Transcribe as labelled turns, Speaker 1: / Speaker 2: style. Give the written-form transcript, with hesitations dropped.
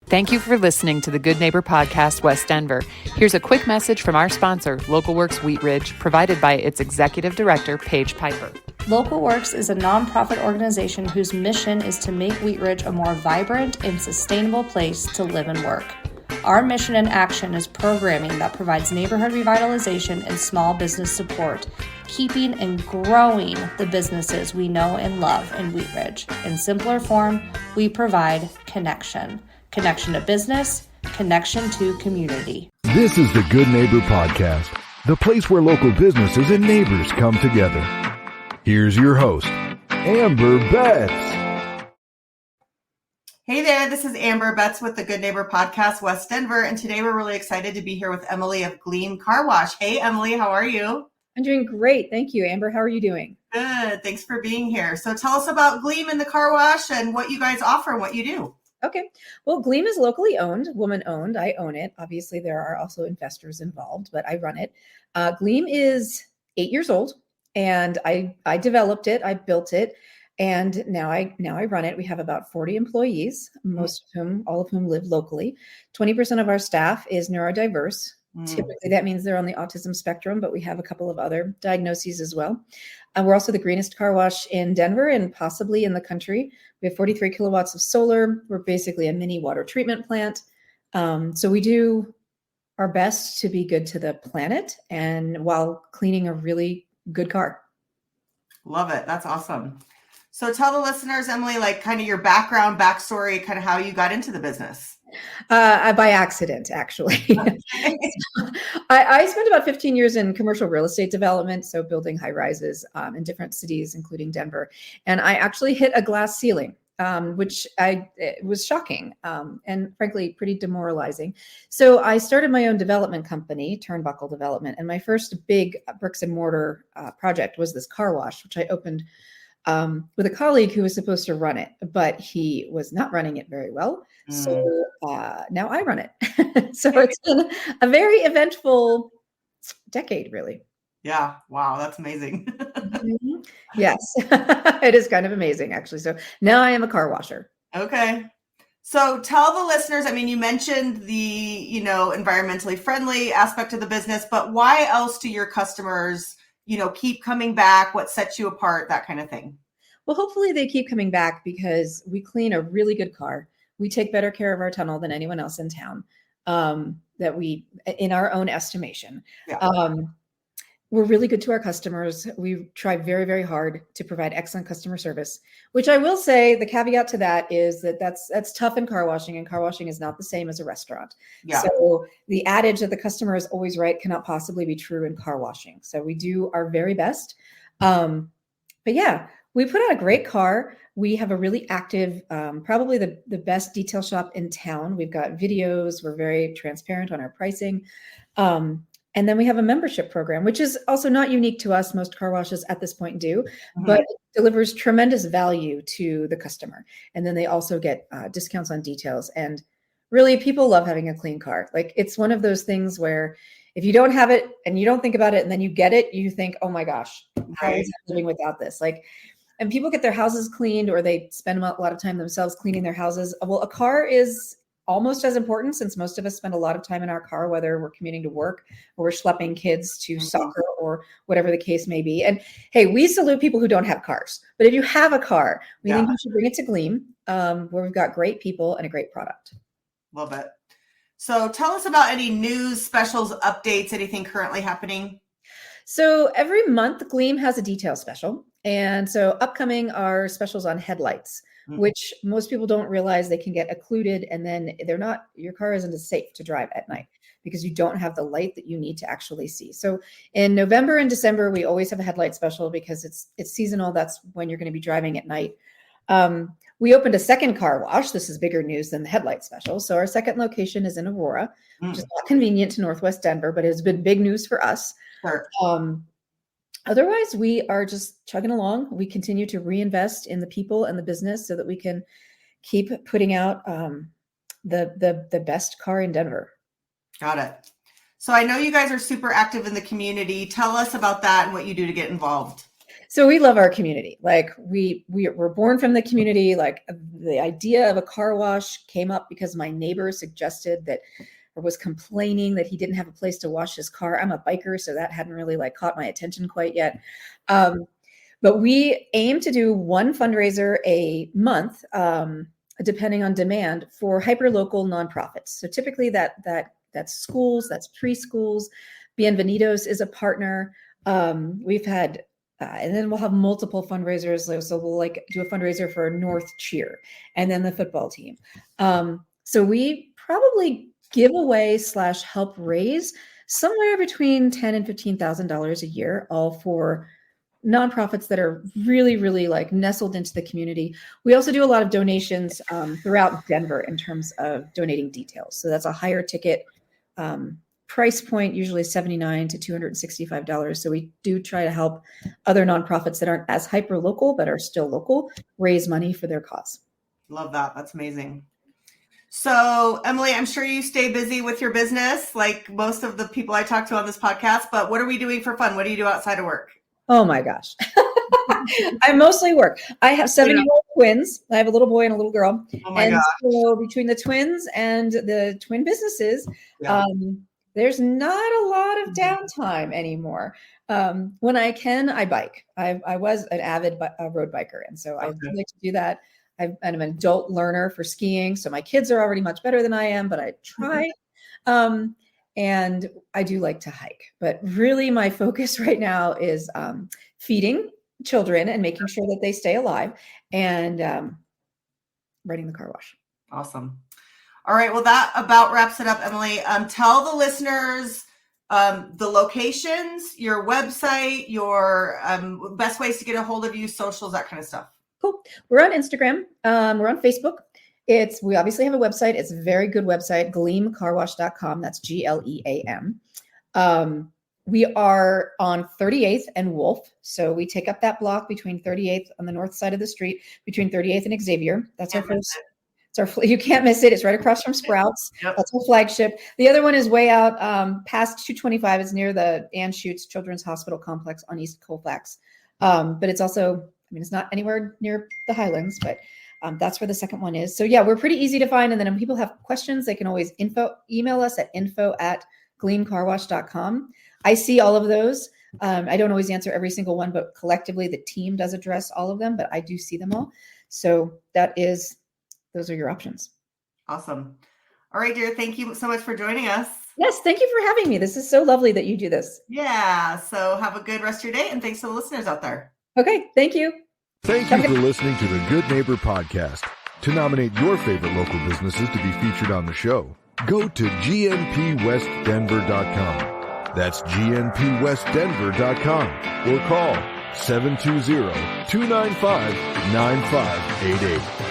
Speaker 1: Thank you for listening to the Good Neighbor Podcast, West Denver. Here's a quick message from our sponsor, Local Works Wheat Ridge, provided by its Executive Director, Paige Piper.
Speaker 2: Local Works is a nonprofit organization whose mission is to make Wheat Ridge a more vibrant and sustainable place to live and work. Our mission and action is programming that provides neighborhood revitalization and small business support, keeping and growing the businesses we know and love in Wheat Ridge. In simpler form, we provide connection. Connection to business, connection to community.
Speaker 3: This is the Good Neighbor Podcast, the place where local businesses and neighbors come together. Here's your host, Amber Betts.
Speaker 4: Hey there, this is Amber Betts with the Good Neighbor Podcast, West Denver, and today we're really excited to be here with Emilie of Gleam Car Wash. Hey, Emilie, how are you?
Speaker 5: I'm doing great. Thank you, Amber. How are you doing?
Speaker 4: Good. Thanks for being here. So tell us about Gleam and the car wash and what you guys offer and what you do.
Speaker 5: Okay. Well, Gleam is locally owned, woman-owned. I own it. Obviously, there are also investors involved, but I run it. Gleam is 8 years old, and I developed it. I built it, and now I run it. We have about 40 employees, all of whom live locally. 20% of our staff is neurodiverse. Typically, that means they're on the autism spectrum, but we have a couple of other diagnoses as well. We're also the greenest car wash in Denver and possibly in the country. We have 43 kilowatts of solar. We're basically a mini water treatment plant. So we do our best to be good to the planet and while cleaning a really good car.
Speaker 4: Love it. That's awesome. So tell the listeners, Emilie, like kind of your background, backstory, kind of how you got into the business.
Speaker 5: By accident, actually. I spent about 15 years in commercial real estate development, so building high rises in different cities, including Denver. And I actually hit a glass ceiling, which it was shocking and frankly pretty demoralizing. So I started my own development company, Turnbuckle Development, and my first big bricks and mortar project was this car wash, which I opened with a colleague who was supposed to run it, but he was not running it very well. So now I run it. So it's been a very eventful decade, really.
Speaker 4: Yeah. Wow. That's amazing.
Speaker 5: Yes, it is kind of amazing, actually. So now I am a car washer.
Speaker 4: Okay. So tell the listeners, I mean, you mentioned the, environmentally friendly aspect of the business, but why else do your customers, keep coming back? What sets you apart? That kind of thing.
Speaker 5: Well, hopefully they keep coming back because we clean a really good car. We take better care of our tunnel than anyone else in town, in our own estimation. Yeah. We're really good to our customers. We try very, very hard to provide excellent customer service, which I will say the caveat to that is that's tough in car washing, and car washing is not the same as a restaurant. Yeah. So the adage that the customer is always right cannot possibly be true in car washing. So we do our very best. But yeah, we put out a great car. We have a really active, probably the best detail shop in town. We've got videos. We're very transparent on our pricing. And then we have a membership program, which is also not unique to us. Most car washes at this point do, but it delivers tremendous value to the customer. And then they also get discounts on details. And really, people love having a clean car. Like, it's one of those things where if you don't have it and you don't think about it and then you get it, you think, oh my gosh, how is I living without this? And people get their houses cleaned, or they spend a lot of time themselves cleaning their houses. Well, a car is almost as important, since most of us spend a lot of time in our car, whether we're commuting to work or we're schlepping kids to soccer or whatever the case may be. And hey, we salute people who don't have cars, but if you have a car, we think you should bring it to Gleam, where we've got great people and a great product.
Speaker 4: Love it. So tell us about any news, specials, updates, anything currently happening.
Speaker 5: So every month Gleam has a detail special. And so upcoming are specials on headlights, which most people don't realize they can get occluded, and then your car isn't as safe to drive at night because you don't have the light that you need to actually see. So in November and December, we always have a headlight special because it's seasonal. That's when you're going to be driving at night. We opened a second car wash. This is bigger news than the headlight special. So our second location is in Aurora, which is not convenient to Northwest Denver, but it's been big news for us.
Speaker 4: Sure.
Speaker 5: Otherwise, we are just chugging along. We continue to reinvest in the people and the business so that we can keep putting out the best car in Denver.
Speaker 4: Got it. So I know you guys are super active in the community. Tell us about that and what you do to get involved.
Speaker 5: So we love our community. Like we're born from the community. Like the idea of a car wash came up because my neighbor suggested that, or was complaining that he didn't have a place to wash his car. I'm a biker, so that hadn't really like caught my attention quite yet. But we aim to do one fundraiser a month, depending on demand, for hyperlocal nonprofits. So typically that's schools, that's preschools. Bienvenidos is a partner. We've had, and then we'll have multiple fundraisers. So we'll like do a fundraiser for North Cheer and then the football team. So we probably give away / help raise somewhere between $10,000 and $15,000 a year, all for nonprofits that are really, really like nestled into the community. We also do a lot of donations throughout Denver in terms of donating details. So that's a higher ticket price point, usually $79 to $265. So we do try to help other nonprofits that aren't as hyper local, but are still local, raise money for their cause.
Speaker 4: Love that. That's amazing. So Emilie, I'm sure you stay busy with your business like most of the people I talk to on this podcast, but what are we doing for fun? What do you do outside of work?
Speaker 5: Oh my gosh. I mostly work. I have 7-year-old twins. I have a little boy and a little girl.
Speaker 4: Oh my gosh.
Speaker 5: So between the twins and the twin businesses, there's not a lot of downtime anymore. When I can, I bike. I was an avid road biker. And so I like to do that. I'm an adult learner for skiing. So my kids are already much better than I am, but I try. And I do like to hike, but really my focus right now is feeding children and making sure that they stay alive and running the car wash.
Speaker 4: Awesome. All right. Well, that about wraps it up, Emilie. Tell the listeners the locations, your website, your best ways to get a hold of you, socials, that kind of stuff.
Speaker 5: Cool. We're on Instagram. We're on Facebook. We obviously have a website. It's a very good website, gleamcarwash.com. That's GLEAM. We are on 38th and Wolf. So we take up that block between 38th on the north side of the street, between 38th and Xavier. That's our first. You can't miss it. It's right across from Sprouts. Yep. That's our flagship. The other one is way out past 225. It's near the Ann Schutz Children's Hospital Complex on East Colfax. But it's also, it's not anywhere near the Highlands, but that's where the second one is. So yeah, we're pretty easy to find. And then when people have questions, they can always email us at info@gleamcarwash.com. I see all of those. I don't always answer every single one, but collectively the team does address all of them, but I do see them all. So those are your options.
Speaker 4: Awesome. All right, dear. Thank you so much for joining us.
Speaker 5: Yes. Thank you for having me. This is so lovely that you do this.
Speaker 4: Yeah. So have a good rest of your day. And thanks to the listeners out there.
Speaker 5: Okay. Thank you.
Speaker 3: Thank you for listening to the Good Neighbor Podcast. To nominate your favorite local businesses to be featured on the show, go to gnpwestdenver.com. That's gnpwestdenver.com or call 720-295-9588.